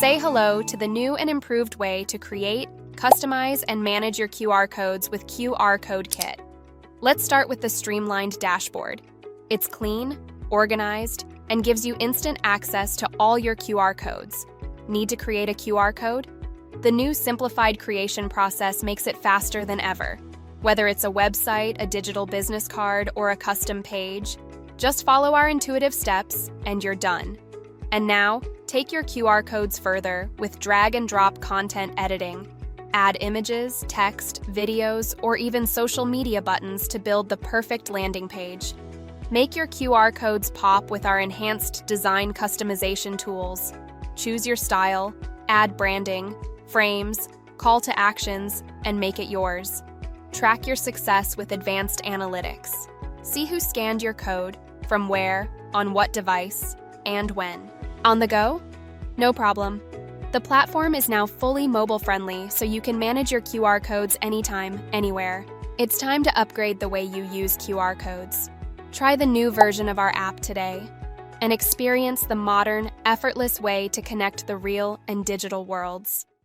Say hello to the new and improved way to create, customize, and manage your QR codes with QR Code Kit. Let's start with the Streamlined dashboard. It's clean, organized, and gives you instant access to all your QR codes. Need to create a QR code? The new simplified creation process makes it faster than ever. Whether it's a website, a digital business card, or a custom page, just follow our intuitive steps and you're done. And now, take your QR codes further with drag and drop content editing. Add images, text, videos, or even social media buttons to build the perfect landing page. Make your QR codes pop with our enhanced design customization tools. Choose your style, add branding, frames, call to actions, and make it yours. Track your success with advanced analytics. See who scanned your code, from where, on what device, and when. On the go? No problem. The platform is now fully mobile-friendly, so you can manage your QR codes anytime, anywhere. It's time to upgrade the way you use QR codes. Try the new version of our app today and experience the modern, effortless way to connect the real and digital worlds.